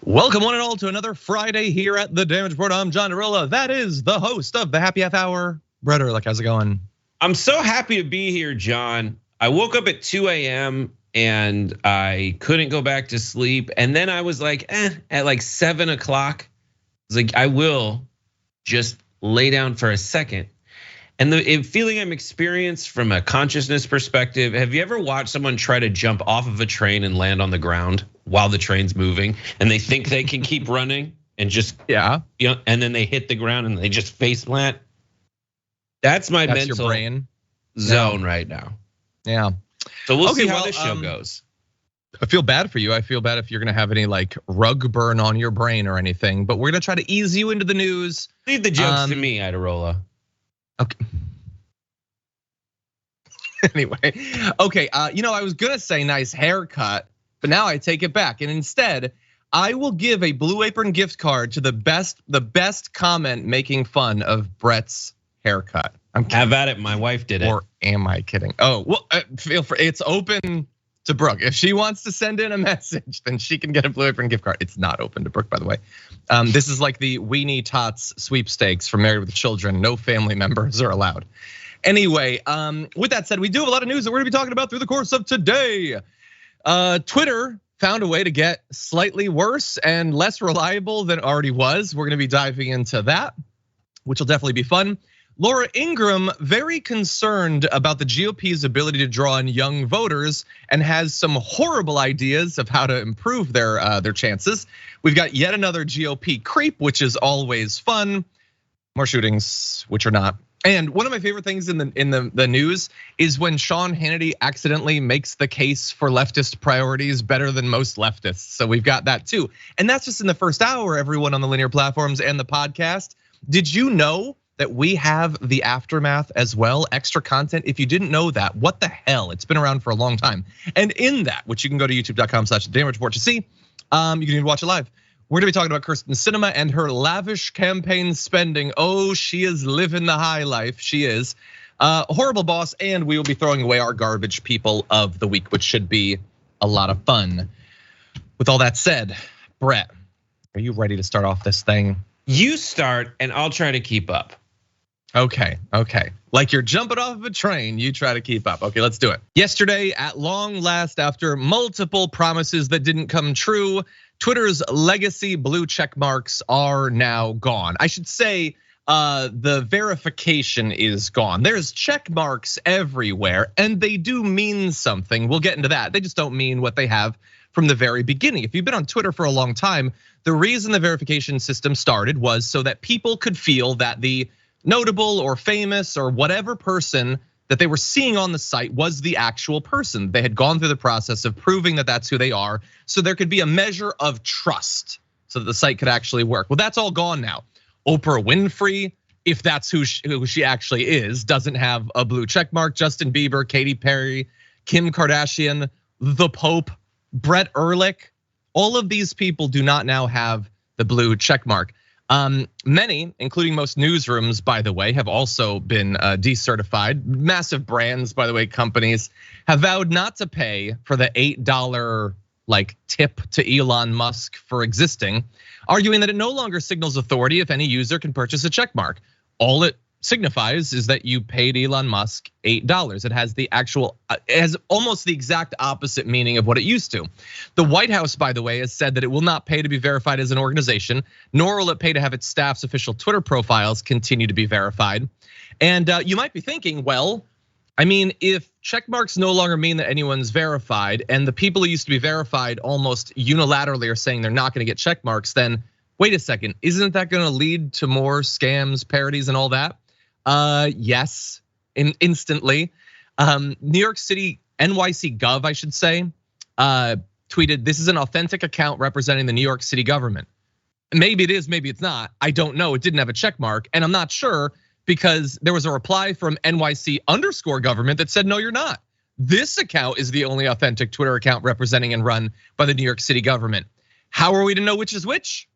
Welcome one and all to another Friday here at the Damage Report. I'm Iadarola. That is the host of the Happy Half Hour, Brett Erlich. How's it going? I'm so happy to be here, John. I woke up at 2 a.m. and I couldn't go back to sleep. And then I was like, at like 7 o'clock, I was like, I will just lay down for a second. And the feeling I'm experienced from a consciousness perspective, have you ever watched someone try to jump off of a train and land on the ground while the train's moving and they think they can keep running and just, and then they hit the ground and they just face plant? That's my mental your brain zone right now. Yeah. So we'll see how this show goes. I feel bad for you. I feel bad if you're gonna have any like rug burn on your brain or anything, but we're gonna try to ease you into the news. Leave the jokes to me, Iadarola. Okay. Anyway, okay. I was gonna say nice haircut, but now I take it back, and instead, I will give a Blue Apron gift card to the best comment making fun of Brett's haircut. Have at it. My wife did it. Or am I kidding? Oh well, feel free. It's open to Brooke. If she wants to send in a message, then she can get a Blue Apron gift card. It's not open to Brooke, by the way. This is like the Weenie Tots sweepstakes for Married with Children. No family members are allowed. Anyway, with that said, we do have a lot of news that we're gonna be talking about through the course of today. Twitter found a way to get slightly worse and less reliable than it already was. We're gonna be diving into that, which will definitely be fun. Laura Ingraham, very concerned about the GOP's ability to draw in young voters and has some horrible ideas of how to improve their chances. We've got yet another GOP creep, which is always fun. More shootings, which are not. And one of my favorite things in the news is when Sean Hannity accidentally makes the case for leftist priorities better than most leftists. So we've got that too. And that's just in the first hour, everyone on the linear platforms and the podcast. Did you know that we have the aftermath as well, extra content? If you didn't know that, what the hell? It's been around for a long time. And in that, which you can go to youtube.com/damage report to see, you can even watch it live. We're gonna be talking about Kirsten Sinema and her lavish campaign spending. Oh, she is living the high life, she is. Horrible boss, and we will be throwing away our garbage people of the week, which should be a lot of fun. With all that said, Brett, are you ready to start off this thing? You start and I'll try to keep up. Okay. Like you're jumping off of a train, you try to keep up. Okay, let's do it. Yesterday, at long last, after multiple promises that didn't come true, Twitter's legacy blue check marks are now gone. I should say the verification is gone. There's check marks everywhere and they do mean something. We'll get into that. They just don't mean what they have from the very beginning. If you've been on Twitter for a long time, the reason the verification system started was so that people could feel that the notable or famous or whatever person that they were seeing on the site was the actual person. They had gone through the process of proving that that's who they are, so there could be a measure of trust so that the site could actually work. Well, that's all gone now. Oprah Winfrey, if that's who she actually is, doesn't have a blue check mark. Justin Bieber, Katy Perry, Kim Kardashian, the Pope, Brett Erlich, all of these people do not now have the blue check mark. Many, including most newsrooms, by the way, have also been decertified. Massive brands, by the way, companies have vowed not to pay for the $8 like tip to Elon Musk for existing, arguing that it no longer signals authority if any user can purchase a check mark. All it signifies is that you paid Elon Musk $8. It has almost the exact opposite meaning of what it used to. The White House, by the way, has said that it will not pay to be verified as an organization, nor will it pay to have its staff's official Twitter profiles continue to be verified. And you might be thinking, well, I mean, if check marks no longer mean that anyone's verified, and the people who used to be verified almost unilaterally are saying they're not gonna get check marks, then wait a second, isn't that gonna lead to more scams, parodies, and all that? Yes, instantly. New York City, NYC Gov, I should say, tweeted, "This is an authentic account representing the New York City government." Maybe it is, maybe it's not. I don't know. It didn't have a check mark, and I'm not sure because there was a reply from NYC_government that said, "No, you're not. This account is the only authentic Twitter account representing and run by the New York City government." How are we to know which is which?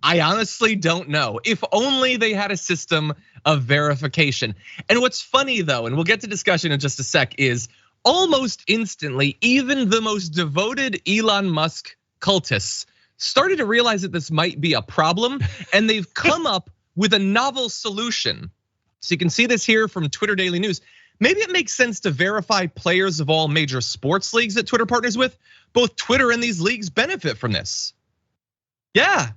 I honestly don't know. If only they had a system of verification. And what's funny though, and we'll get to discussion in just a sec, is almost instantly, even the most devoted Elon Musk cultists started to realize that this might be a problem, and they've come up with a novel solution. So you can see this here from Twitter Daily News. Maybe it makes sense to verify players of all major sports leagues that Twitter partners with. Both Twitter and these leagues benefit from this. Yeah,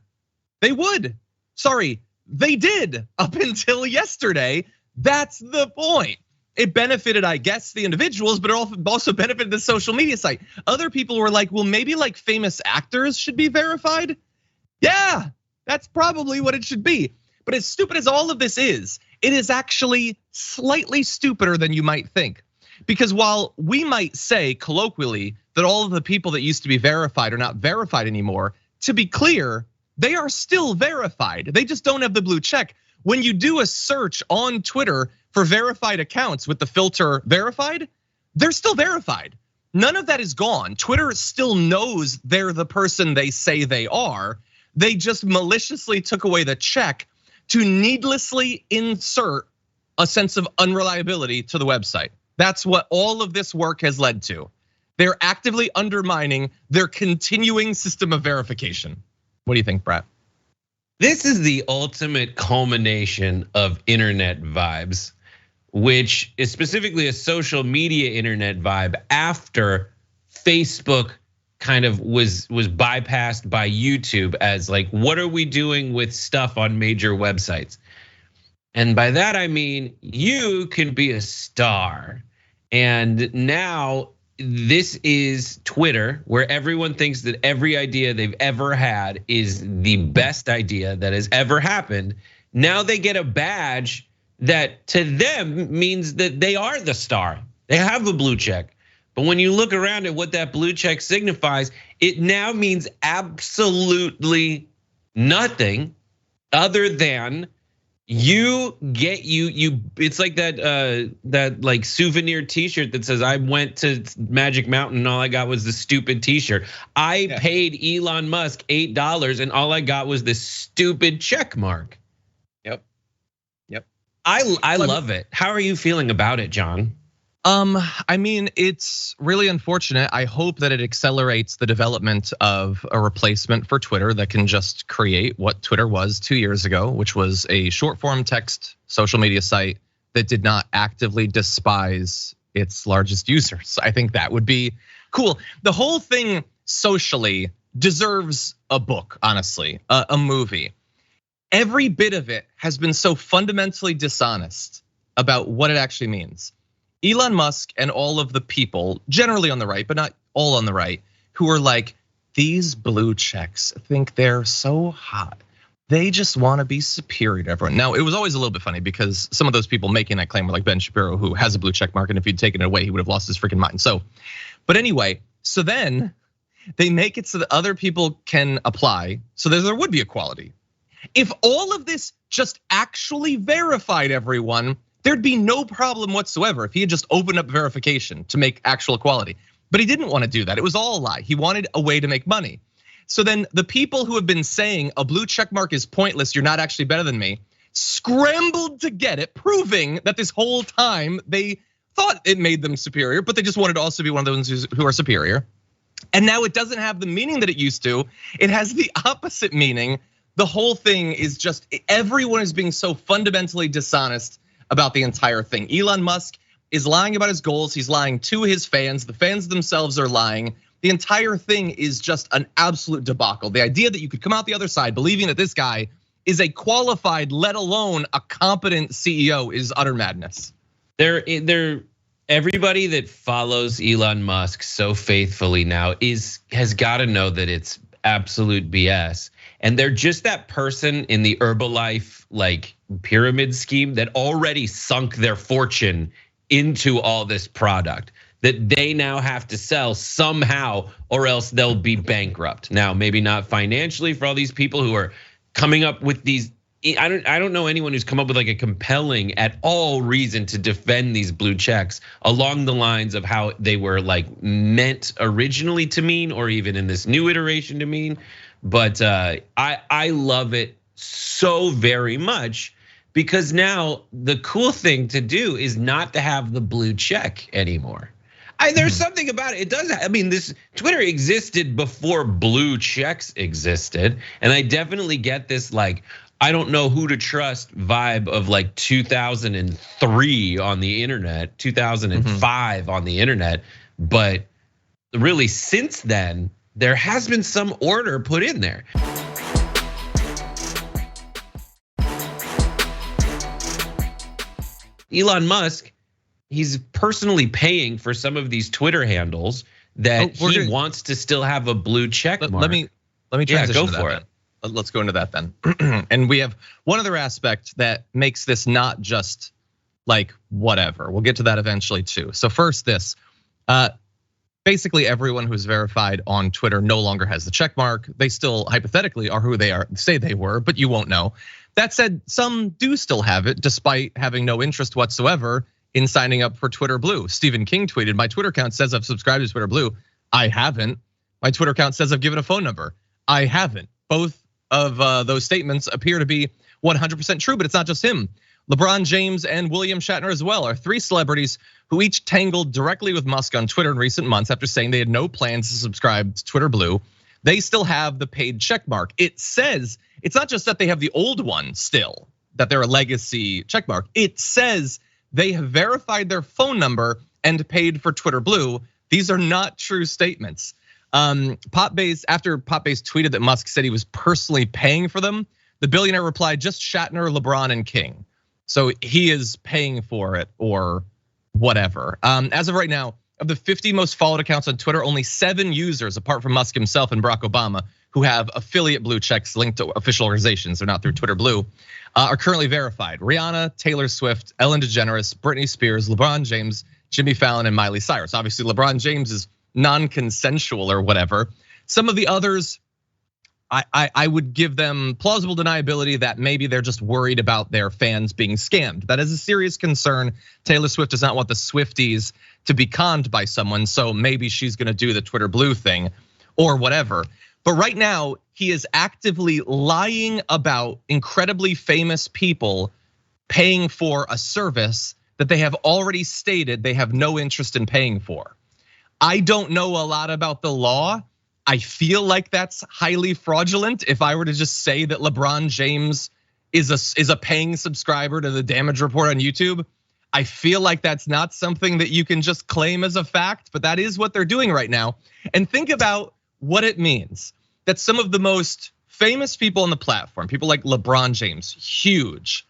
they would. Sorry, they did up until yesterday. That's the point. It benefited, I guess, the individuals, but it also benefited the social media site. Other people were like, well, maybe like famous actors should be verified. Yeah, that's probably what it should be. But as stupid as all of this is, it is actually slightly stupider than you might think. Because while we might say colloquially that all of the people that used to be verified are not verified anymore, to be clear, they are still verified. They just don't have the blue check. When you do a search on Twitter for verified accounts with the filter verified, they're still verified. None of that is gone. Twitter still knows they're the person they say they are. They just maliciously took away the check to needlessly insert a sense of unreliability to the website. That's what all of this work has led to. They're actively undermining their continuing system of verification. What do you think, Brett? This is the ultimate culmination of internet vibes, which is specifically a social media internet vibe after Facebook kind of was bypassed by YouTube as like, what are we doing with stuff on major websites? And by that I mean you can be a star. And now this is Twitter, where everyone thinks that every idea they've ever had is the best idea that has ever happened. Now they get a badge that to them means that they are the star. They have a blue check. But when you look around at what that blue check signifies, it now means absolutely nothing other than you get it's like that like souvenir T-shirt that says I went to Magic Mountain and all I got was the stupid T-shirt. I paid Elon Musk $8 and all I got was this stupid check mark. Yep. I love it. How are you feeling about it, John? I mean, it's really unfortunate. I hope that it accelerates the development of a replacement for Twitter that can just create what Twitter was 2 years ago, which was a short form text social media site that did not actively despise its largest users. I think that would be cool. The whole thing socially deserves a book, honestly, a movie. Every bit of it has been so fundamentally dishonest about what it actually means. Elon Musk and all of the people, generally on the right, but not all on the right, who are like, these blue checks think they're so hot. They just want to be superior to everyone. Now, it was always a little bit funny because some of those people making that claim were like Ben Shapiro, who has a blue check mark, and if you'd taken it away, he would have lost his freaking mind. So, but anyway, so then they make it so that other people can apply, so there would be equality. If all of this just actually verified everyone, there'd be no problem whatsoever if he had just opened up verification to make actual equality. But he didn't want to do that. It was all a lie. He wanted a way to make money. So then the people who have been saying a blue check mark is pointless, you're not actually better than me, scrambled to get it, proving that this whole time they thought it made them superior, but they just wanted to also be one of those who are superior. And now it doesn't have the meaning that it used to. It has the opposite meaning. The whole thing is just, everyone is being so fundamentally dishonest about the entire thing. Elon Musk is lying about his goals. He's lying to his fans. The fans themselves are lying. The entire thing is just an absolute debacle. The idea that you could come out the other side believing that this guy is a qualified, let alone a competent CEO, is utter madness. Everybody that follows Elon Musk so faithfully now has got to know that it's absolute BS. And they're just that person in the Herbalife like pyramid scheme that already sunk their fortune into all this product that they now have to sell somehow or else they'll be bankrupt. Now, maybe not financially for all these people who are coming up with these. I don't know anyone who's come up with like a compelling at all reason to defend these blue checks along the lines of how they were like meant originally to mean, or even in this new iteration to mean. But I love it so very much because now the cool thing to do is not to have the blue check anymore. There's something about it. It does. I mean, this Twitter existed before blue checks existed, and I definitely get this like I don't know who to trust vibe of like 2003 on the internet, 2005 on the internet, but really since then there has been some order put in there. Elon Musk, he's personally paying for some of these Twitter handles that he wants to still have a blue check mark. Let me transition to that. Go for it. Let's go into that then. And we have one other aspect that makes this not just like whatever. We'll get to that eventually too. So first this, basically everyone who's verified on Twitter no longer has the check mark. They still hypothetically are who they are, say they were, but you won't know. That said, some do still have it despite having no interest whatsoever in signing up for Twitter Blue. Stephen King tweeted, my Twitter account says I've subscribed to Twitter Blue. I haven't. My Twitter account says I've given a phone number. I haven't. Both of those statements appear to be 100% true, but it's not just him. LeBron James and William Shatner as well are three celebrities who each tangled directly with Musk on Twitter in recent months after saying they had no plans to subscribe to Twitter Blue. They still have the paid check mark. It says, it's not just that they have the old one still, that they're a legacy check mark. It says they have verified their phone number and paid for Twitter Blue. These are not true statements. Popbase, after Popbase tweeted that Musk said he was personally paying for them, the billionaire replied, just Shatner, LeBron, and King. So he is paying for it or whatever. As of right now, of the 50 most followed accounts on Twitter, only 7 users, apart from Musk himself and Barack Obama, who have affiliate blue checks linked to official organizations, they're not through Twitter Blue, are currently verified. Rihanna, Taylor Swift, Ellen DeGeneres, Britney Spears, LeBron James, Jimmy Fallon, and Miley Cyrus. Obviously, LeBron James is non-consensual or whatever. Some of the others, I would give them plausible deniability that maybe they're just worried about their fans being scammed. That is a serious concern. Taylor Swift does not want the Swifties to be conned by someone, so maybe she's gonna do the Twitter Blue thing or whatever. But right now, he is actively lying about incredibly famous people paying for a service that they have already stated they have no interest in paying for. I don't know a lot about the law. I feel like that's highly fraudulent. If I were to just say that LeBron James is a paying subscriber to the Damage Report on YouTube, I feel like that's not something that you can just claim as a fact, but that is what they're doing right now. And think about what it means that some of the most famous people on the platform, people like LeBron James, huge,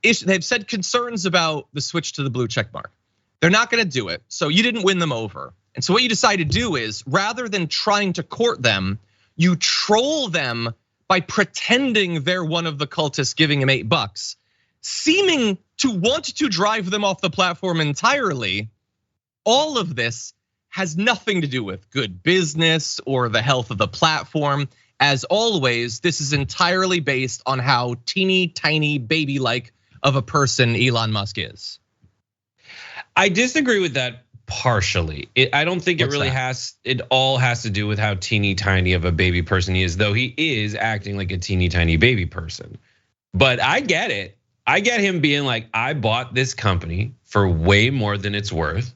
they've said concerns about the switch to the blue check mark. They're not gonna do it, so you didn't win them over. And so what you decide to do is, rather than trying to court them, you troll them by pretending they're one of the cultists giving him $8, seeming to want to drive them off the platform entirely. All of this has nothing to do with good business or the health of the platform. As always, this is entirely based on how teeny tiny baby-like of a person Elon Musk is. I disagree with that partially. I don't think it really has, it all has to do with how teeny tiny of a baby person he is, though he is acting like a teeny tiny baby person. But I get it. I get him being like, I bought this company for way more than it's worth.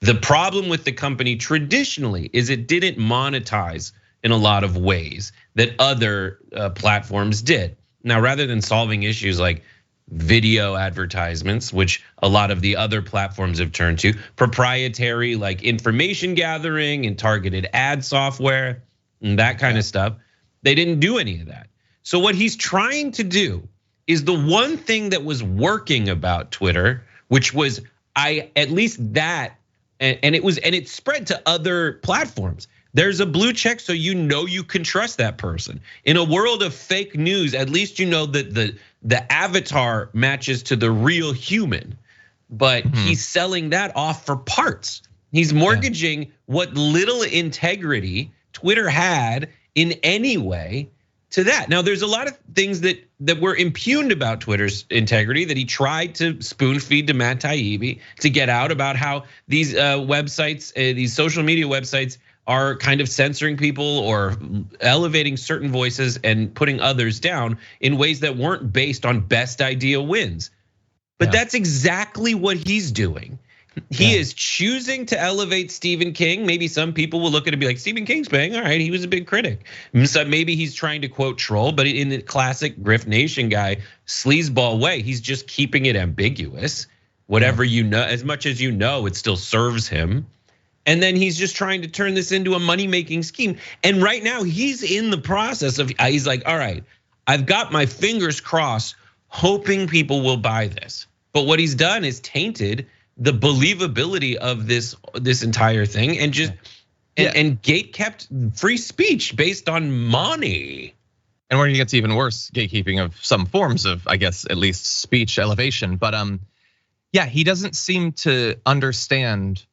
The problem with the company traditionally is it didn't monetize in a lot of ways that other platforms did. Now, rather than solving issues like video advertisements, which a lot of the other platforms have turned to, proprietary like information gathering and targeted ad software and that kind of stuff, they didn't do any of that. So what he's trying to do is the one thing that was working about Twitter, which was at least that, and it spread to other platforms. There's a blue check, so you know you can trust that person. In a world of fake news, at least you know that the avatar matches to the real human. But he's selling that off for parts. He's mortgaging what little integrity Twitter had in any way to that. Now, there's a lot of things that were impugned about Twitter's integrity that he tried to spoon feed to Matt Taibbi to get out about how these websites, these social media websites, are kind of censoring people or elevating certain voices and putting others down in ways that weren't based on best idea wins. But that's exactly what he's doing. He is choosing to elevate Stephen King. Maybe some people will look at it and be like, Stephen King's paying, all right, he was a big critic. So maybe he's trying to quote troll, but in the classic Griff Nation guy, sleazeball way, he's just keeping it ambiguous. Whatever you know, as much as you know, it still serves him. And then he's just trying to turn this into a money-making scheme. And right now, he's in the process of, he's like, all right, I've got my fingers crossed, hoping people will buy this. But what he's done is tainted the believability of this entire thing, and just and gate kept free speech based on money. And we're gonna get to even worse gatekeeping of some forms of, I guess, at least speech elevation. But he doesn't seem to understand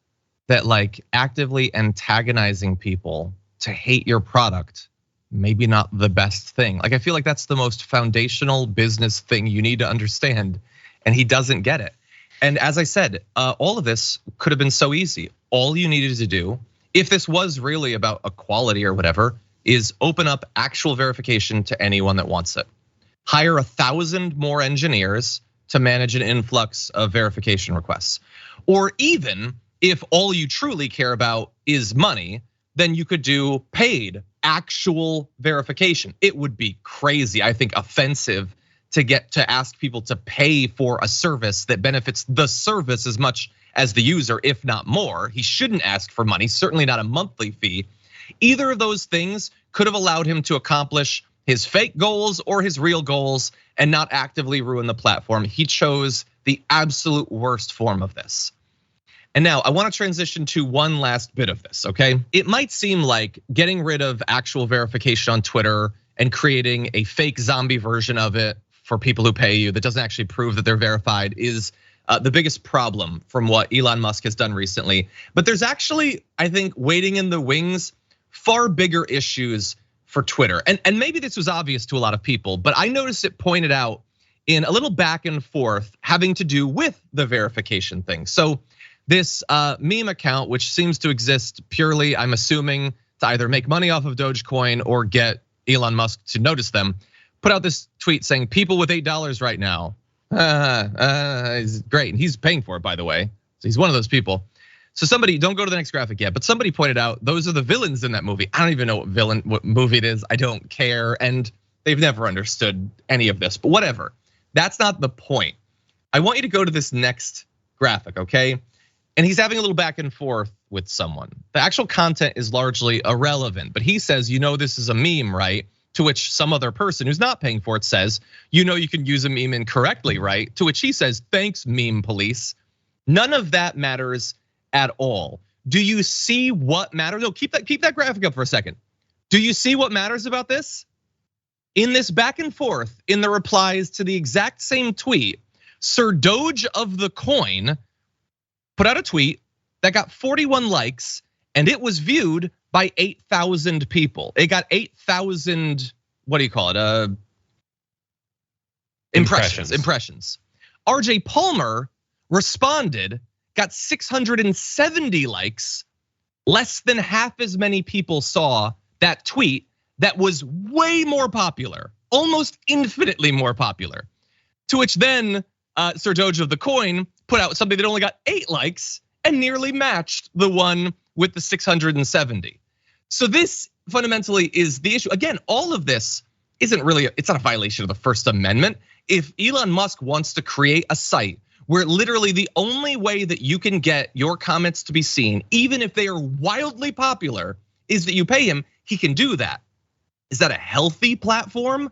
that like actively antagonizing people to hate your product, maybe not the best thing. Like I feel like that's the most foundational business thing you need to understand, and he doesn't get it. And as I said, all of this could have been so easy. All you needed to do, if this was really about equality or whatever, is open up actual verification to anyone that wants it. Hire 1,000 more engineers to manage an influx of verification requests. Or even if all you truly care about is money, then you could do paid actual verification. It would be crazy, I think offensive, to get to ask people to pay for a service that benefits the service as much as the user, if not more. He shouldn't ask for money, certainly not a monthly fee. Either of those things could have allowed him to accomplish his fake goals or his real goals and not actively ruin the platform. He chose the absolute worst form of this. And now I want to transition to one last bit of this, okay? It might seem like getting rid of actual verification on Twitter and creating a fake zombie version of it for people who pay you that doesn't actually prove that they're verified is the biggest problem from what Elon Musk has done recently. But there's actually, I think, waiting in the wings, far bigger issues for Twitter. And maybe this was obvious to a lot of people, but I noticed it pointed out in a little back and forth having to do with the verification thing. So this meme account, which seems to exist purely, I'm assuming, to either make money off of Dogecoin or get Elon Musk to notice them, put out this tweet saying people with $8 right now. He's great, and he's paying for it, by the way. So he's one of those people. So somebody, don't go to the next graphic yet, but somebody pointed out those are the villains in that movie. I don't even know what movie it is. I don't care, and they've never understood any of this, but whatever. That's not the point. I want you to go to this next graphic, okay? And he's having a little back and forth with someone. The actual content is largely irrelevant, but he says, you know, this is a meme, right? To which some other person who's not paying for it says, you know, you can use a meme incorrectly, right? To which he says, thanks, meme police. None of that matters at all. Do you see what matters? No, keep that graphic up for a second. Do you see what matters about this? In this back and forth, in the replies to the exact same tweet, Sir Doge of the Coin put out a tweet that got 41 likes, and it was viewed by 8,000 people. It got 8,000, what do you call it? Impressions. RJ Palmer responded, got 670 likes. Less than half as many people saw that tweet that was way more popular, almost infinitely more popular. To which then Sir Doge of the Coin put out something that only got 8 likes and nearly matched the one with the 670. So this fundamentally is the issue. Again, all of this isn't really, it's not a violation of the First Amendment. If Elon Musk wants to create a site where literally the only way that you can get your comments to be seen, even if they are wildly popular, is that you pay him, he can do that. Is that a healthy platform?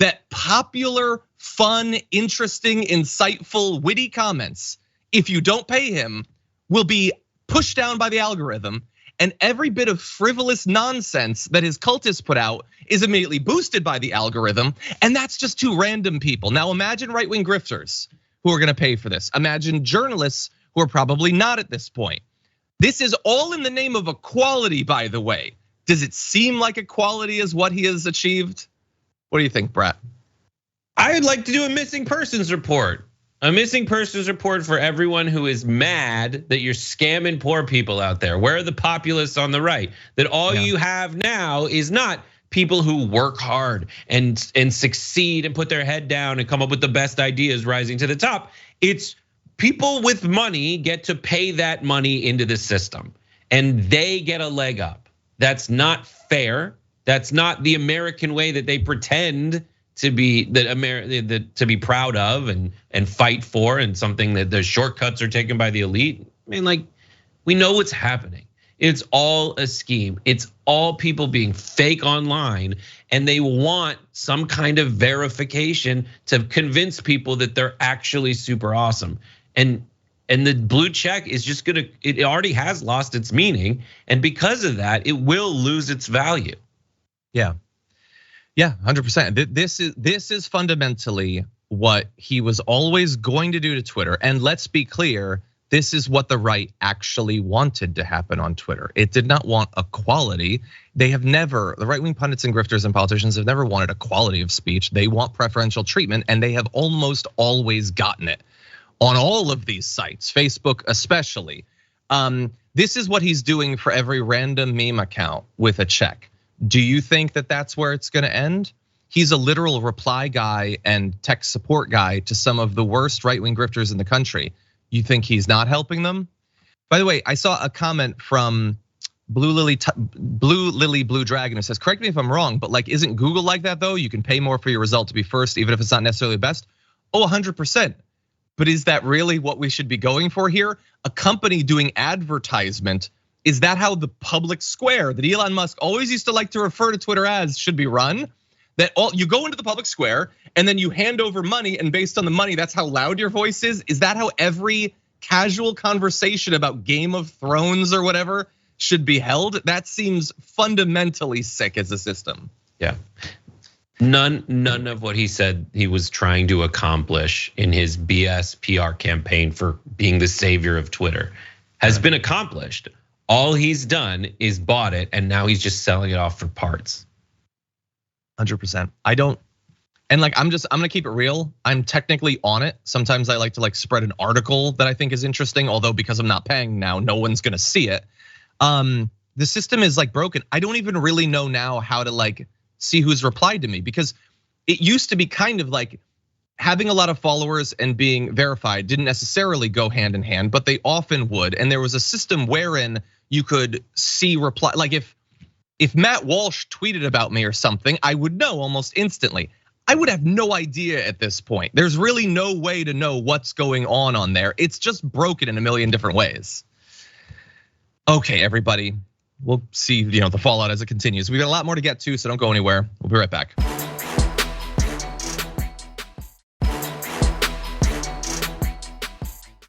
That popular, fun, interesting, insightful, witty comments, if you don't pay him, will be pushed down by the algorithm, and every bit of frivolous nonsense that his cultists put out is immediately boosted by the algorithm, and that's just two random people. Now imagine right-wing grifters who are gonna pay for this. Imagine journalists who are probably not at this point. This is all in the name of equality, by the way. Does it seem like equality is what he has achieved? What do you think, Brett? I'd like to do a missing persons report. A missing persons report for everyone who is mad that you're scamming poor people out there. Where are the populists on the right? That all you have now is not people who work hard and succeed and put their head down and come up with the best ideas rising to the top. It's people with money get to pay that money into the system, and they get a leg up. That's not fair. That's not the American way that they pretend to be, to be proud of and fight for, and something that the shortcuts are taken by the elite. I mean, like, we know what's happening. It's all a scheme. It's all people being fake online, and they want some kind of verification to convince people that they're actually super awesome. And the blue check is just it already has lost its meaning, and because of that, it will lose its value. Yeah, 100%. This is fundamentally what he was always going to do to Twitter. And let's be clear, this is what the right actually wanted to happen on Twitter. It did not want equality. They have never, the right-wing pundits and grifters and politicians have never wanted equality of speech. They want preferential treatment, and they have almost always gotten it on all of these sites, Facebook especially. This is what he's doing for every random meme account with a check. Do you think that that's where it's gonna end? He's a literal reply guy and tech support guy to some of the worst right-wing grifters in the country. You think he's not helping them? By the way, I saw a comment from Blue Lily Blue Dragon who says, correct me if I'm wrong, but like, isn't Google like that though? You can pay more for your result to be first, even if it's not necessarily the best. Oh, 100%. But is that really what we should be going for here? A company doing advertisement, is that how the public square that Elon Musk always used to like to refer to Twitter as should be run? That you go into the public square and then you hand over money, and based on the money, that's how loud your voice is? Is that how every casual conversation about Game of Thrones or whatever should be held? That seems fundamentally sick as a system. Yeah. None of what he said he was trying to accomplish in his BS PR campaign for being the savior of Twitter has been accomplished. All he's done is bought it, and now he's just selling it off for parts. 100%. And like, I'm gonna keep it real. I'm technically on it. Sometimes I like to like spread an article that I think is interesting, although because I'm not paying now, no one's gonna see it. The system is like broken. I don't even really know now how to like see who's replied to me, because it used to be kind of like having a lot of followers and being verified didn't necessarily go hand in hand, but they often would. And there was a system wherein you could see reply, like if Matt Walsh tweeted about me or something, I would know almost instantly. I would have no idea at this point. There's really no way to know what's going on there. It's just broken in a million different ways. Okay, everybody, we'll see the fallout as it continues. We got a lot more to get to, so don't go anywhere. We'll be right back.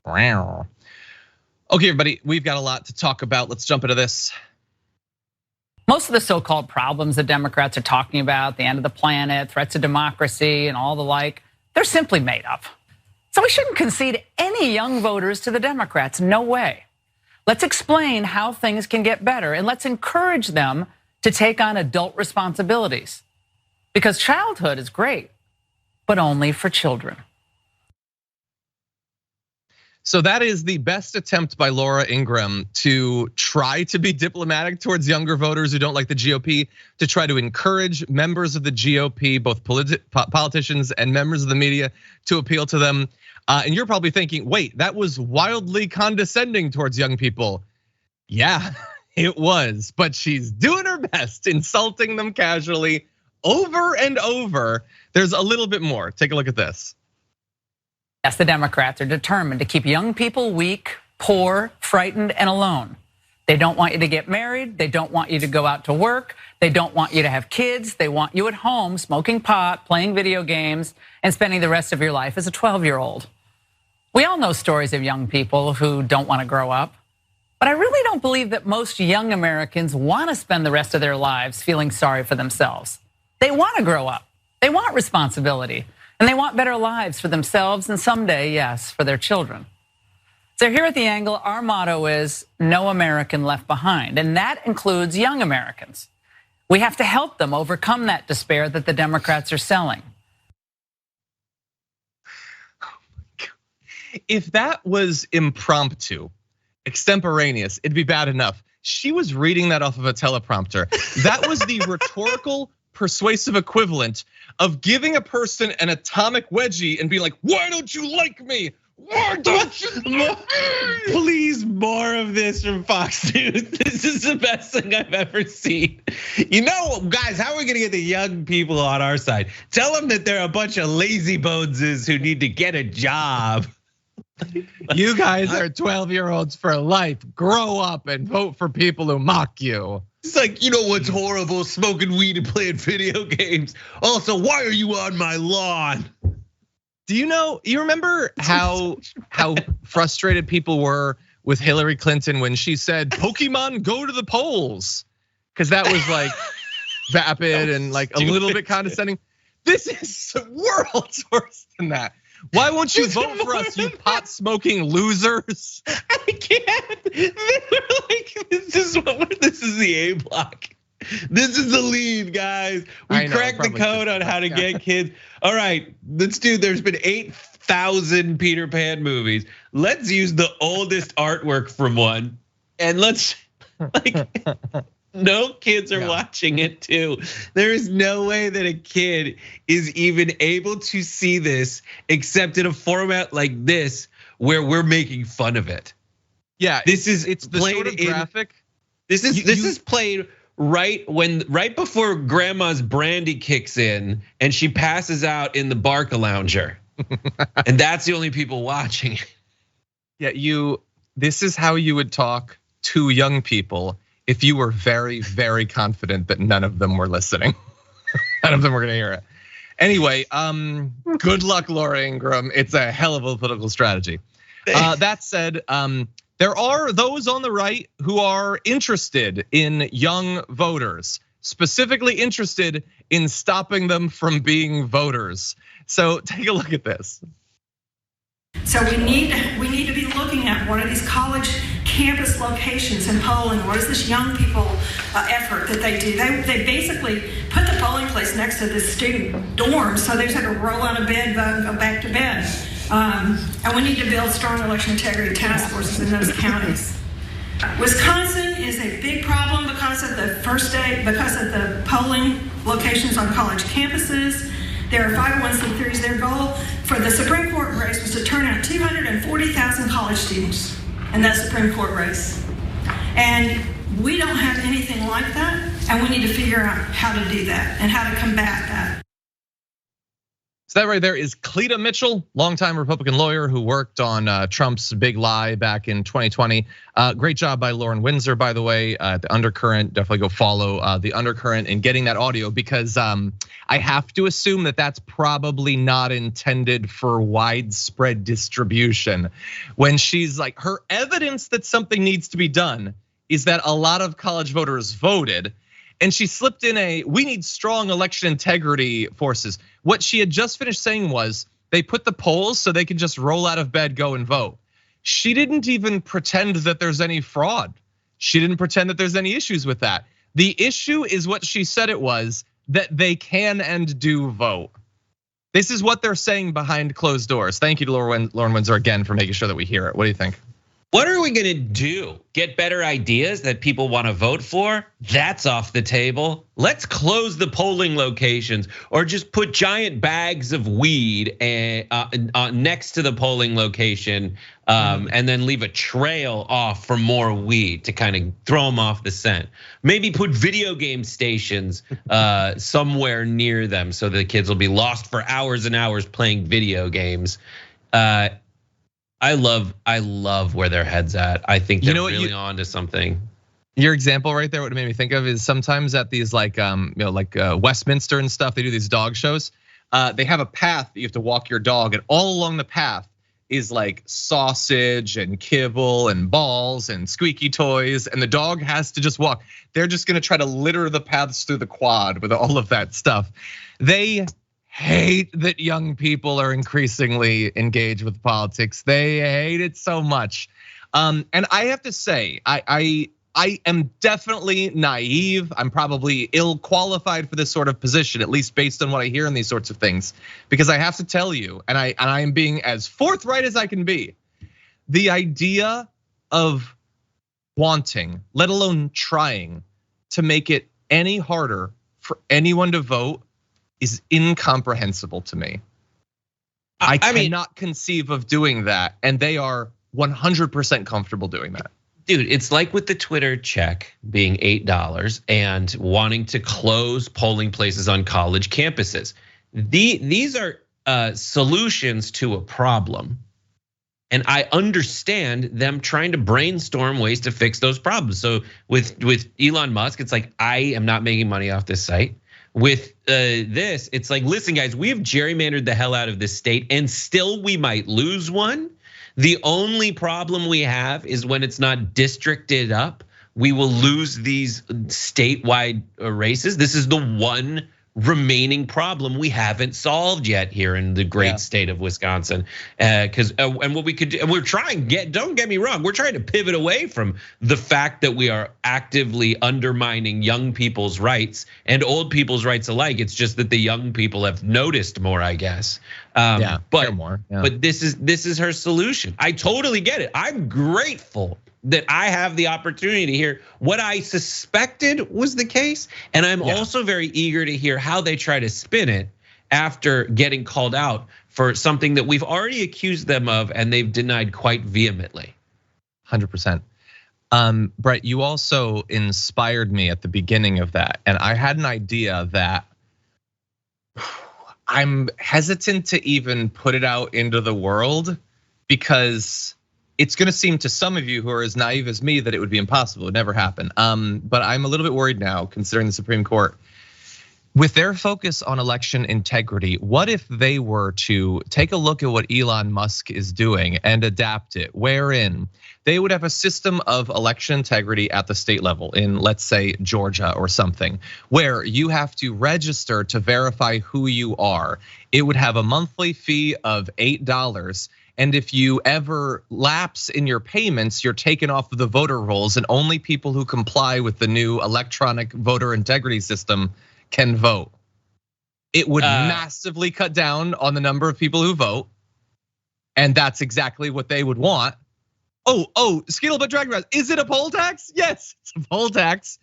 Wow. Okay, everybody, we've got a lot to talk about. Let's jump into this. Most of the so-called problems that Democrats are talking about, the end of the planet, threats to democracy, and all the like, they're simply made up. So we shouldn't concede any young voters to the Democrats, no way. Let's explain how things can get better, and let's encourage them to take on adult responsibilities. Because childhood is great, but only for children. So that is the best attempt by Laura Ingraham to try to be diplomatic towards younger voters who don't like the GOP, to try to encourage members of the GOP, both politicians and members of the media, to appeal to them. And you're probably thinking, wait, that was wildly condescending towards young people. Yeah, it was, but she's doing her best, insulting them casually over and over. There's a little bit more. Take a look at this. Yes, the Democrats are determined to keep young people weak, poor, frightened, and alone. They don't want you to get married. They don't want you to go out to work. They don't want you to have kids. They want you at home smoking pot, playing video games, and spending the rest of your life as a 12-year-old. We all know stories of young people who don't want to grow up. But I really don't believe that most young Americans want to spend the rest of their lives feeling sorry for themselves. They want to grow up. They want responsibility. And they want better lives for themselves and someday, yes, for their children. So here at The Angle, our motto is no American left behind, and that includes young Americans. We have to help them overcome that despair that the Democrats are selling. If that was impromptu, extemporaneous, it'd be bad enough. She was reading that off of a teleprompter. That was the rhetorical persuasive equivalent of giving a person an atomic wedgie and be like, why don't you like me? Please, more of this from Fox News. This is the best thing I've ever seen. You know, guys, how are we gonna get the young people on our side? Tell them that they're a bunch of lazy boneses who need to get a job. You guys are 12-year-olds for life. Grow up and vote for people who mock you. It's like, you know what's horrible? Smoking weed and playing video games. Also, why are you on my lawn? Do you remember how frustrated people were with Hillary Clinton when she said, Pokemon go to the polls? Because that was like vapid and like a little bit condescending. This is worlds worse than that. Why won't you vote for us, you pot-smoking losers? I can't. They were like, this is the A block. This is the lead, guys. We cracked the code on how to get kids. All right, let's do. There's been 8,000 Peter Pan movies. Let's use the oldest artwork from one, and let's like. No kids are watching it too. There is no way that a kid is even able to see this except in a format like this where we're making fun of it. Yeah, it's the sort of graphic. This is played right before Grandma's brandy kicks in and she passes out in the Barcalounger. And that's the only people watching it. Yeah, this is how you would talk to young people if you were very, very confident that none of them were listening. None of them were gonna hear it. Anyway, good luck, Laura Ingraham. It's a hell of a political strategy. That said, there are those on the right who are interested in young voters, specifically interested in stopping them from being voters. So take a look at this. So we need to be looking at what are these college campus locations and polling. What is this young people effort that they do? They basically put the polling place next to the student dorms, so they just have to roll out of bed, vote, and go back to bed. And we need to build strong election integrity task forces in those counties. Wisconsin is a big problem because of the polling locations on college campuses. There are 501c3s. Their goal for the Supreme Court race was to turn out 240,000 college students in that Supreme Court race. And we don't have anything like that, and we need to figure out how to do that and how to combat that. So that right there is Cleta Mitchell, longtime Republican lawyer who worked on Trump's big lie back in 2020. Great job by Lauren Windsor, by the way, at The Undercurrent. Definitely go follow The Undercurrent in getting that audio because I have to assume that that's probably not intended for widespread distribution. When she's like, her evidence that something needs to be done is that a lot of college voters voted. And she slipped in we need strong election integrity forces. What she had just finished saying was they put the polls so they can just roll out of bed, go and vote. She didn't even pretend that there's any fraud. She didn't pretend that there's any issues with that. The issue is what she said it was, that they can and do vote. This is what they're saying behind closed doors. Thank you to Lauren Windsor again for making sure that we hear it. What do you think? What are we gonna do? Get better ideas that people wanna vote for? That's off the table. Let's close the polling locations or just put giant bags of weed next to the polling location and then leave a trail off for more weed to kind of throw them off the scent. Maybe put video game stations somewhere near them so the kids will be lost for hours and hours playing video games. I love where their head's at. I think they're really on to something. Your example right there, what it made me think of is sometimes at these like Westminster and stuff, they do these dog shows. They have a path that you have to walk your dog, and all along the path is like sausage and kibble and balls and squeaky toys, and the dog has to just walk. They're just gonna try to litter the paths through the quad with all of that stuff. They hate that young people are increasingly engaged with politics. They hate it so much. And I have to say, I am definitely naive. I'm probably ill qualified for this sort of position, at least based on what I hear in these sorts of things. Because I have to tell you, and I am being as forthright as I can be, the idea of wanting, let alone trying, to make it any harder for anyone to vote is incomprehensible to me. I cannot conceive of doing that, and they are 100% comfortable doing that. Dude, it's like with the Twitter check being $8 and wanting to close polling places on college campuses. These are solutions to a problem. And I understand them trying to brainstorm ways to fix those problems. So with Elon Musk, it's like, I am not making money off this site. With this, it's like, listen, guys, we have gerrymandered the hell out of this state, and still we might lose one. The only problem we have is when it's not districted up, we will lose these statewide races. This is the one remaining problem we haven't solved yet here in the great state of Wisconsin. And what we could do, and we're trying, don't get me wrong, we're trying to pivot away from the fact that we are actively undermining young people's rights and old people's rights alike. It's just that the young people have noticed more, I guess. But this is her solution. I totally get it. I'm grateful that I have the opportunity to hear what I suspected was the case. And I'm also very eager to hear how they try to spin it after getting called out for something that we've already accused them of and they've denied quite vehemently. 100%. Brett, you also inspired me at the beginning of that. And I had an idea that I'm hesitant to even put it out into the world because it's gonna seem to some of you who are as naive as me that it would be impossible, it would never happen. But I'm a little bit worried now, considering the Supreme Court. With their focus on election integrity, what if they were to take a look at what Elon Musk is doing and adapt it, wherein they would have a system of election integrity at the state level in, let's say, Georgia or something, where you have to register to verify who you are. It would have a monthly fee of $8. And if you ever lapse in your payments, you're taken off of the voter rolls, and only people who comply with the new electronic voter integrity system can vote. It would massively cut down on the number of people who vote. And that's exactly what they would want. Skeelable Dragon Rise, is it a poll tax? Yes, it's a poll tax.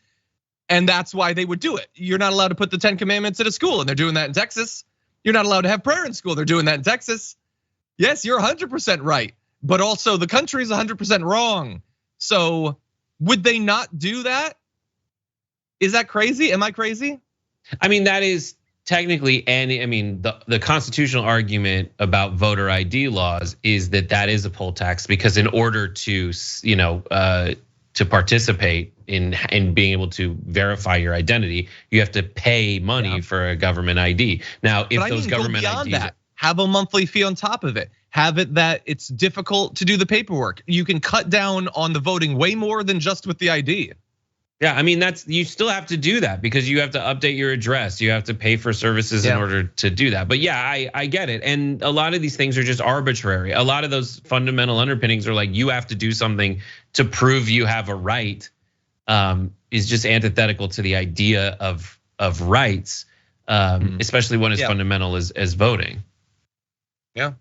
And that's why they would do it. You're not allowed to put the 10 Commandments in a school, and they're doing that in Texas. You're not allowed to have prayer in school, they're doing that in Texas. Yes, you're 100% right, but also the country is 100% wrong. So would they not do that? Is that crazy? Am I crazy? I mean, that is technically, and I mean, the constitutional argument about voter ID laws is that is a poll tax, because in order to, to participate in being able to verify your identity, you have to pay money for a government ID. Now, if those government IDs have a monthly fee on top of it. Have it that it's difficult to do the paperwork. You can cut down on the voting way more than just with the ID. Yeah, I mean, you still have to do that because you have to update your address. You have to pay for services in order to do that. But yeah, I get it. And a lot of these things are just arbitrary. A lot of those fundamental underpinnings are like, you have to do something to prove you have a right, is just antithetical to the idea of rights, especially when it's fundamental as voting. Yeah.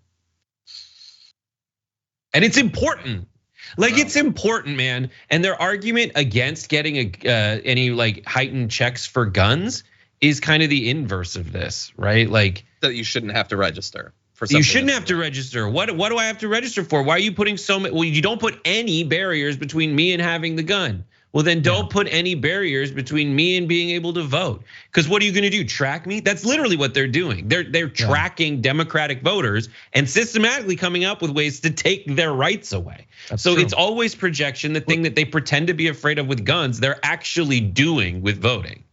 And it's important. Like, it's important, man. And their argument against getting any like heightened checks for guns is kind of the inverse of this, right? Like that you shouldn't have to register for something. You shouldn't have to register. What do I have to register for? Why are you putting so many? Well, you don't put any barriers between me and having the gun. Well, then don't put any barriers between me and being able to vote. Because what are you gonna do? Track me? That's literally what they're doing. They're tracking Democratic voters and systematically coming up with ways to take their rights away. So it's always projection. The thing that they pretend to be afraid of with guns, they're actually doing with voting.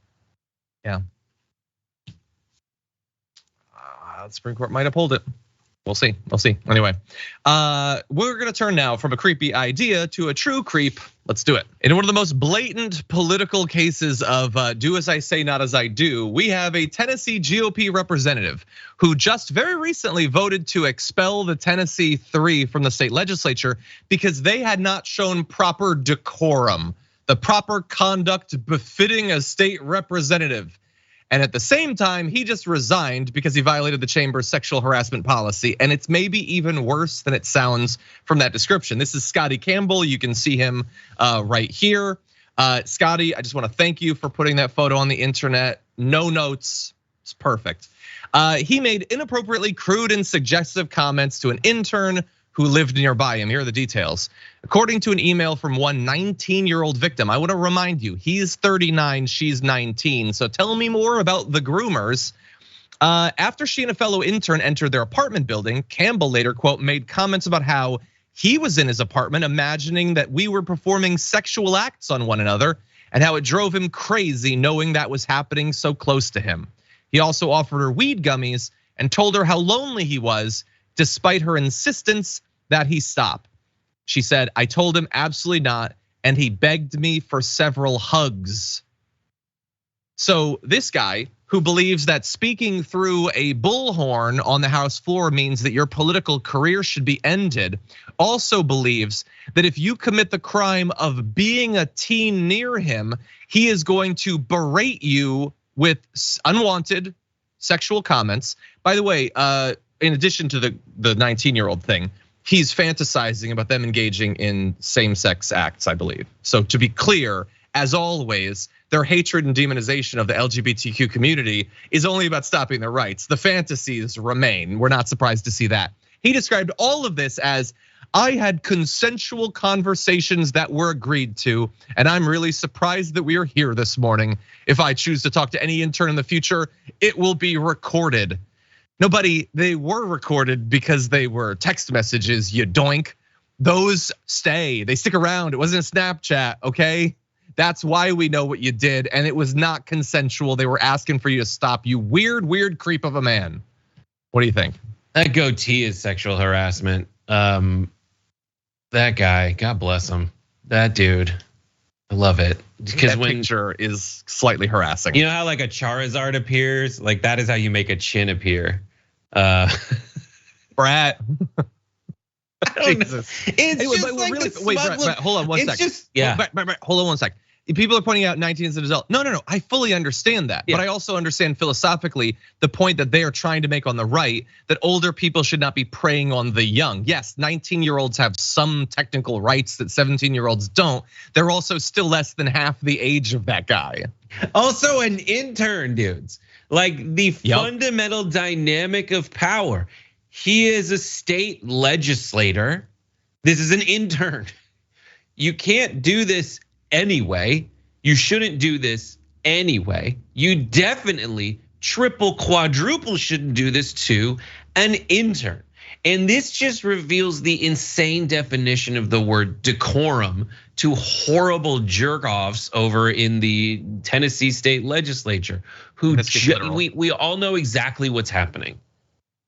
Yeah. The Supreme Court might uphold it. We'll see. Anyway, we're gonna turn now from a creepy idea to a true creep. Let's do it. In one of the most blatant political cases of do as I say, not as I do, we have a Tennessee GOP representative who just very recently voted to expel the Tennessee 3 from the state legislature because they had not shown proper decorum, the proper conduct befitting a state representative. And at the same time, he just resigned because he violated the chamber's sexual harassment policy. And it's maybe even worse than it sounds from that description. This is Scotty Campbell. You can see him right here. Scotty, I just want to thank you for putting that photo on the internet. No notes, It's perfect. He made inappropriately crude and suggestive comments to an intern who lived nearby him. Here are the details. According to an email from one 19-year-old victim, I want to remind you, he's 39, she's 19. So tell me more about the groomers. After she and a fellow intern entered their apartment building, Campbell later, quote, made comments about how he was in his apartment imagining that we were performing sexual acts on one another and how it drove him crazy knowing that was happening so close to him. He also offered her weed gummies and told her how lonely he was despite her insistence that he stop. She said, I told him absolutely not, and he begged me for several hugs. So this guy who believes that speaking through a bullhorn on the House floor means that your political career should be ended, also believes that if you commit the crime of being a teen near him, he is going to berate you with unwanted sexual comments. By the way, in addition to the 19-year-old thing, he's fantasizing about them engaging in same-sex acts, I believe. So to be clear, as always, their hatred and demonization of the LGBTQ community is only about stopping their rights. The fantasies remain. We're not surprised to see that. He described all of this as, I had consensual conversations that were agreed to, and I'm really surprised that we are here this morning. If I choose to talk to any intern in the future, it will be recorded. Nobody, they were recorded because they were text messages, you doink. Those stay, they stick around. It wasn't a Snapchat, okay? That's why we know what you did, and it was not consensual. They were asking for you to stop, you weird creep of a man. What do you think? That goatee is sexual harassment. That guy, God bless him. That dude, I love it. Because that picture is slightly harassing. You know how like a Charizard appears? Like that is how you make a chin appear. Brat. Jesus. It's just like really, wait, Brett, hold on one second. Just, yeah. Hold on one second. People are pointing out 19 as an adult. No, I fully understand that. Yeah. But I also understand philosophically the point that they are trying to make on the right, that older people should not be preying on the young. Yes, 19-year-olds have some technical rights that 17-year-olds don't. They're also still less than half the age of that guy. Also an intern, dudes. Like the fundamental dynamic of power. He is a state legislator. This is an intern. You can't do this anyway. You shouldn't do this anyway. You definitely triple, quadruple shouldn't do this to an intern. And this just reveals the insane definition of the word decorum to horrible jerk-offs over in the Tennessee state legislature, who we all know exactly what's happening.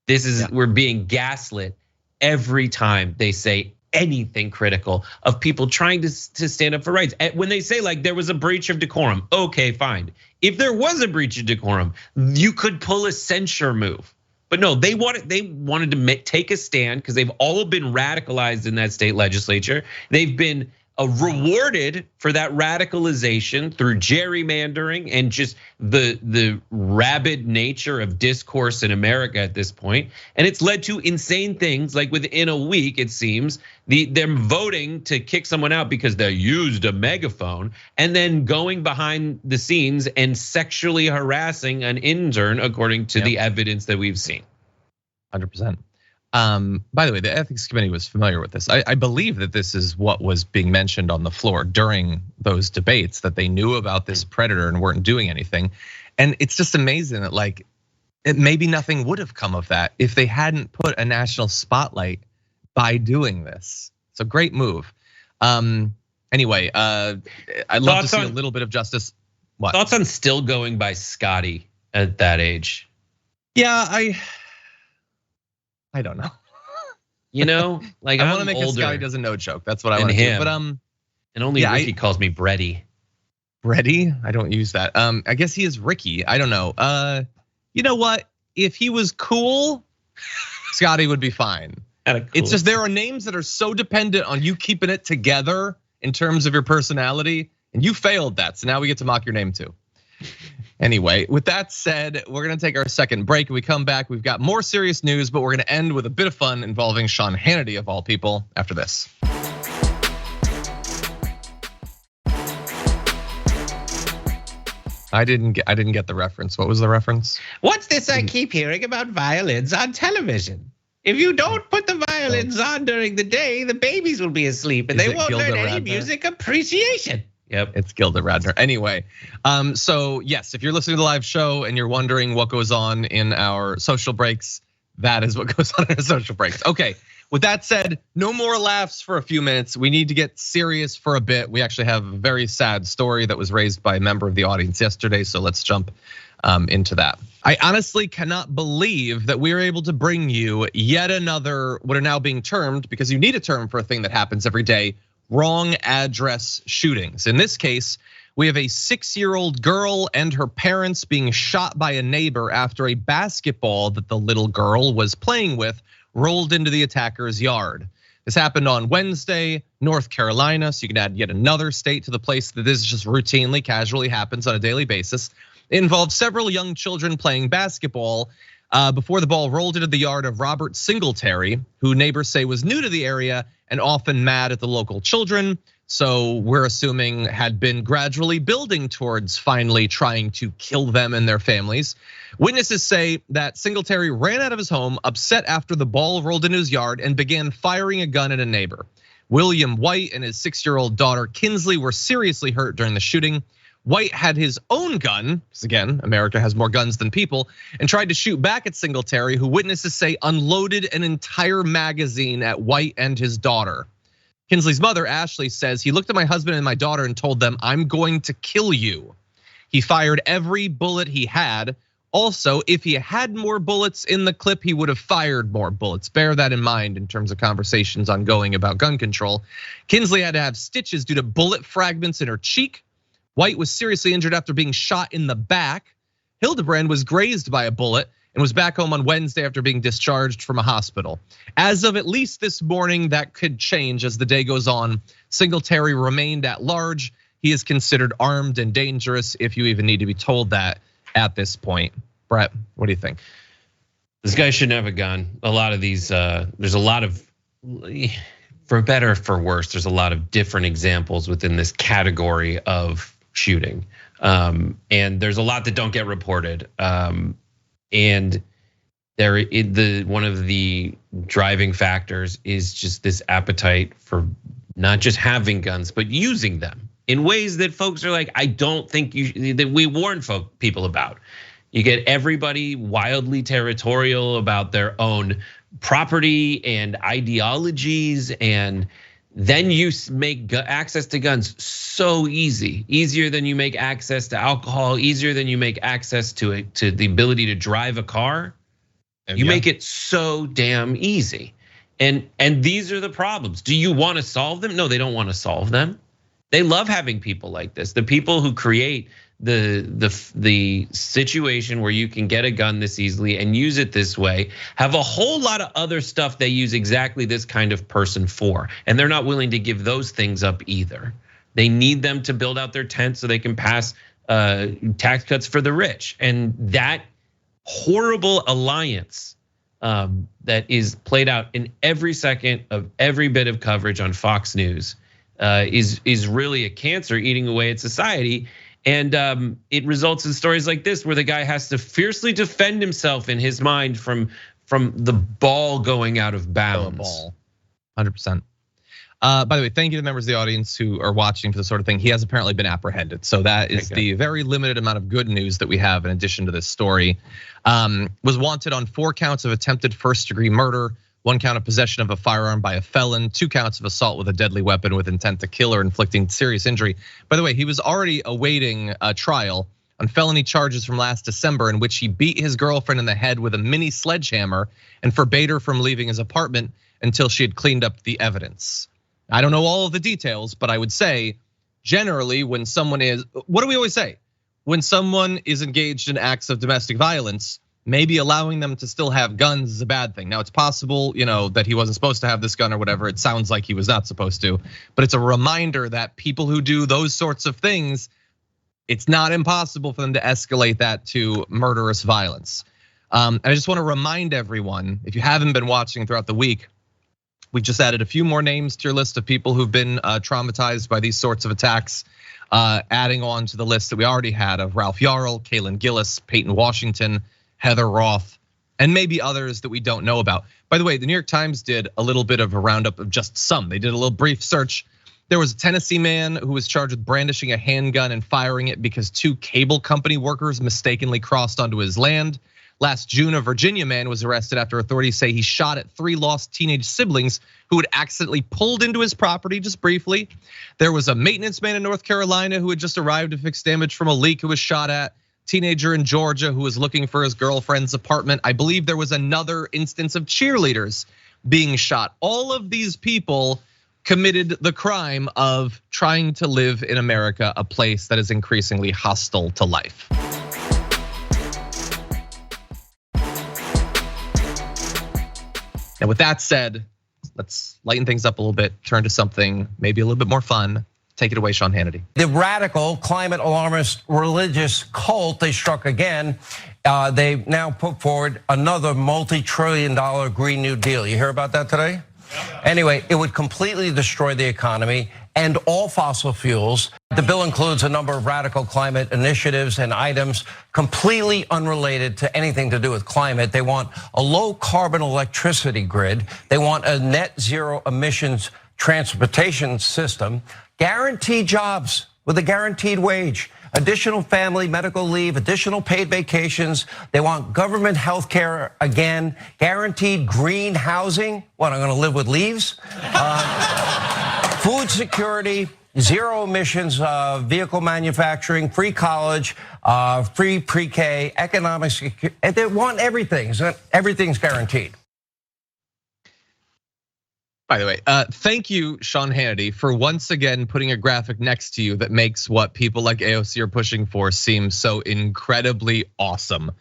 This is, we're being gaslit every time they say anything critical of people trying to stand up for rights. When they say like there was a breach of decorum, okay, fine. If there was a breach of decorum, you could pull a censure move. But no, they wanted to take a stand because they've all been radicalized in that state legislature. They've been rewarded for that radicalization through gerrymandering and just the rabid nature of discourse in America at this point. And it's led to insane things like within a week, it seems, them voting to kick someone out because they used a megaphone and then going behind the scenes and sexually harassing an intern according to the evidence that we've seen. 100%. By the way, the ethics committee was familiar with this. I believe that this is what was being mentioned on the floor during those debates, that they knew about this predator and weren't doing anything. And it's just amazing that like, maybe nothing would have come of that if they hadn't put a national spotlight by doing this. It's a great move. Anyway, I'd love to see a little bit of justice. What? Thoughts on still going by Scotty at that age? Yeah, I don't know. You know, like I want to make a Scotty doesn't know joke. That's what I want to do. But and only Ricky calls me Breddy. Breddy? I don't use that. I guess he is Ricky. I don't know. You know what? If he was cool, Scotty would be fine. It's just there are names that are so dependent on you keeping it together in terms of your personality, and you failed that. So now we get to mock your name too. Anyway, with that said, we're gonna take our second break. When we come back, we've got more serious news, but we're gonna end with a bit of fun involving Sean Hannity of all people after this. I didn't get the reference. What was the reference? What's this I keep hearing about violins on television? If you don't put the violins on during the day, the babies will be asleep and they won't learn any music appreciation. Yep. It's Gilda Radner. Anyway, so yes, if you're listening to the live show and you're wondering what goes on in our social breaks, that is what goes on in our social breaks. Okay, with that said, no more laughs for a few minutes. We need to get serious for a bit. We actually have a very sad story that was raised by a member of the audience yesterday, so let's jump into that. I honestly cannot believe that we are able to bring you yet another, what are now being termed, because you need a term for a thing that happens every day, wrong address shootings. In this case, we have a 6-year-old girl and her parents being shot by a neighbor after a basketball that the little girl was playing with rolled into the attacker's yard. This happened on Wednesday, North Carolina, so you can add yet another state to the place that this just routinely, casually happens on a daily basis. It involved several young children playing basketball before the ball rolled into the yard of Robert Singletary, who neighbors say was new to the area and often mad at the local children. So we're assuming had been gradually building towards finally trying to kill them and their families. Witnesses say that Singletary ran out of his home, upset after the ball rolled into his yard, and began firing a gun at a neighbor. William White and his 6-year-old daughter Kinsley were seriously hurt during the shooting. White had his own gun, because again, America has more guns than people, and tried to shoot back at Singletary, who witnesses say unloaded an entire magazine at White and his daughter. Kinsley's mother, Ashley, says he looked at my husband and my daughter and told them, "I'm going to kill you." He fired every bullet he had. Also, if he had more bullets in the clip, he would have fired more bullets. Bear that in mind in terms of conversations ongoing about gun control. Kinsley had to have stitches due to bullet fragments in her cheek. White was seriously injured after being shot in the back. Hildebrand was grazed by a bullet and was back home on Wednesday after being discharged from a hospital. As of at least this morning, that could change as the day goes on. Singletary remained at large. He is considered armed and dangerous, if you even need to be told that at this point. Brett, what do you think? This guy shouldn't have a gun. A lot of these, there's a lot of, for better or for worse, there's a lot of different examples within this category of shooting. And there's a lot that don't get reported. And one of the driving factors is just this appetite for not just having guns, but using them in ways that folks are like, I don't think that we warn people about. You get everybody wildly territorial about their own property and ideologies, and then you make access to guns so easy, easier than you make access to alcohol, easier than you make access to the ability to drive a car. You make it so damn easy. And these are the problems. Do you want to solve them? No, they don't want to solve them. They love having people like this. The people who create the situation where you can get a gun this easily and use it this way have a whole lot of other stuff they use exactly this kind of person for, and they're not willing to give those things up either. They need them to build out their tent so they can pass tax cuts for the rich, and that horrible alliance that is played out in every second of every bit of coverage on Fox News is really a cancer eating away at society. And it results in stories like this, where the guy has to fiercely defend himself in his mind from the ball going out of bounds. 100%. By the way, thank you to members of the audience who are watching for this sort of thing. He has apparently been apprehended. So that is the very limited amount of good news that we have in addition to this story. Was wanted on 4 counts of attempted first-degree murder, 1 count of possession of a firearm by a felon, 2 counts of assault with a deadly weapon with intent to kill or inflicting serious injury. By the way, he was already awaiting a trial on felony charges from last December in which he beat his girlfriend in the head with a mini sledgehammer and forbade her from leaving his apartment until she had cleaned up the evidence. I don't know all of the details, but I would say generally when someone is, what do we always say? When someone is engaged in acts of domestic violence, maybe allowing them to still have guns is a bad thing. Now it's possible, that he wasn't supposed to have this gun or whatever. It sounds like he was not supposed to, but it's a reminder that people who do those sorts of things, it's not impossible for them to escalate that to murderous violence. And I just want to remind everyone, if you haven't been watching throughout the week, We just added a few more names to your list of people who've been traumatized by these sorts of attacks, adding on to the list that we already had of Ralph Yarl, Kaylin Gillis, Peyton Washington, Heather Roth, and maybe others that we don't know about. By the way, the New York Times did a little bit of a roundup of just some. They did a little brief search. There was a Tennessee man who was charged with brandishing a handgun and firing it because 2 cable company workers mistakenly crossed onto his land. Last June, a Virginia man was arrested after authorities say he shot at 3 lost teenage siblings who had accidentally pulled into his property just briefly. There was a maintenance man in North Carolina who had just arrived to fix damage from a leak who was shot at. Teenager in Georgia who was looking for his girlfriend's apartment. I believe there was another instance of cheerleaders being shot. All of these people committed the crime of trying to live in America, a place that is increasingly hostile to life. And with that said, let's lighten things up a little bit, turn to something maybe a little bit more fun. Take it away, Sean Hannity. The radical climate alarmist religious cult, they struck again. They now put forward another multi-trillion-dollar Green New Deal. You hear about that today? Anyway, it would completely destroy the economy and all fossil fuels. The bill includes a number of radical climate initiatives and items completely unrelated to anything to do with climate. They want a low carbon electricity grid. They want a net zero emissions transportation system, guaranteed jobs with a guaranteed wage, additional family medical leave, additional paid vacations. They want government health care again, guaranteed green housing. What, I'm gonna live with leaves? Food security, zero emissions vehicle manufacturing, free college, free pre-K, economic security. They want everything, so everything's guaranteed. By the way, thank you, Sean Hannity, for once again putting a graphic next to you that makes what people like AOC are pushing for seem so incredibly awesome.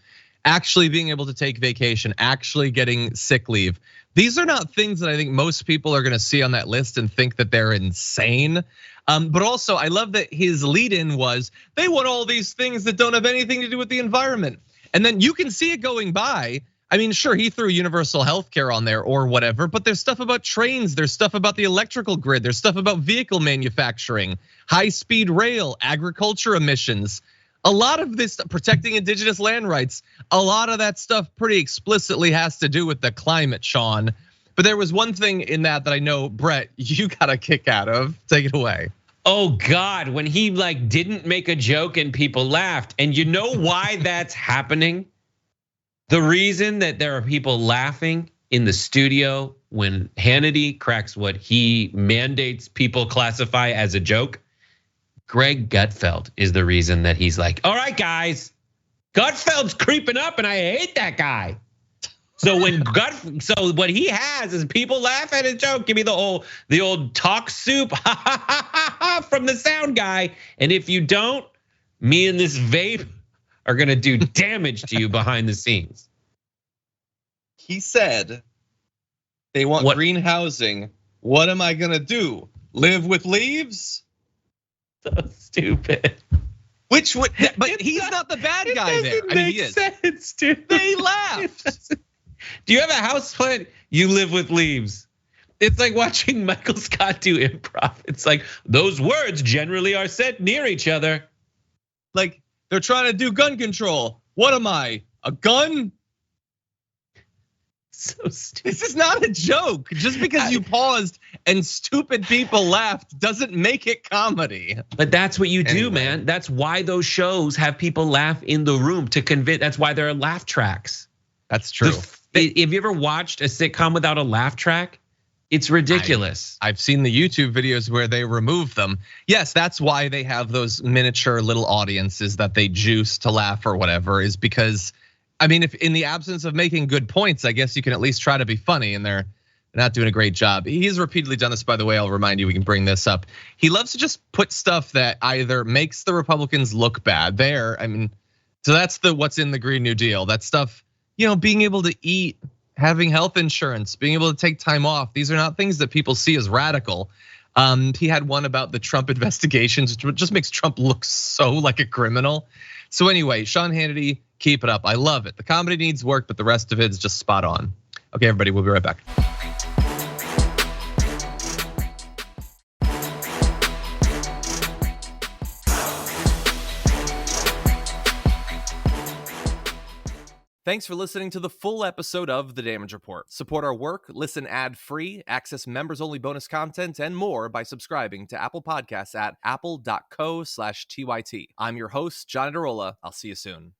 Actually being able to take vacation, actually getting sick leave. These are not things that I think most people are gonna see on that list and think that they're insane. But also, I love that his lead-in was, they want all these things that don't have anything to do with the environment. And then you can see it going by. I mean, sure, he threw universal health care on there or whatever, but there's stuff about trains, there's stuff about the electrical grid, there's stuff about vehicle manufacturing, high-speed rail, agriculture emissions. A lot of this, protecting indigenous land rights, a lot of that stuff pretty explicitly has to do with the climate, Sean. But there was one thing in that I know, Brett, you got a kick out of. Take it away. Oh God, when he didn't make a joke and people laughed. And you know why that's happening? The reason that there are people laughing in the studio when Hannity cracks what he mandates people classify as a joke, Greg Gutfeld is the reason that he's like, all right, guys, Gutfeld's creeping up and I hate that guy. So what he has is people laugh at his joke. Give me the old talk soup from the sound guy. And if you don't, me and this vape are gonna do damage to you behind the scenes. He said they want green housing. What am I gonna do? Live with leaves? So stupid. Which would, but he's not the bad guy there. I mean, he is. Sense, dude. They laughed. Do you have a house plant? You live with leaves. It's like watching Michael Scott do improv. It's like those words generally are said near each other. Like they're trying to do gun control. What am I? A gun? So stupid. This is not a joke. Just because you paused and stupid people laughed doesn't make it comedy. But that's what you do, man. That's why those shows have people laugh in the room to convince. That's why there are laugh tracks. That's true. Have you ever watched a sitcom without a laugh track? It's ridiculous. I've seen the YouTube videos where they remove them. Yes, that's why they have those miniature little audiences that they juice to laugh or whatever, is because, I mean, if in the absence of making good points, I guess you can at least try to be funny, and they're not doing a great job. He's repeatedly done this, by the way. I'll remind you, we can bring this up. He loves to just put stuff that either makes the Republicans look bad there. I mean, so that's what's in the Green New Deal. That stuff, being able to eat, having health insurance, being able to take time off. These are not things that people see as radical. He had one about the Trump investigations, which just makes Trump look so like a criminal. So anyway, Sean Hannity, keep it up. I love it. The comedy needs work, but the rest of it is just spot on. Okay, everybody, we'll be right back. Thanks for listening to the full episode of The Damage Report. Support our work, listen ad-free, access members-only bonus content, and more by subscribing to Apple Podcasts at apple.co/TYT. I'm your host, John Iadarola. I'll see you soon.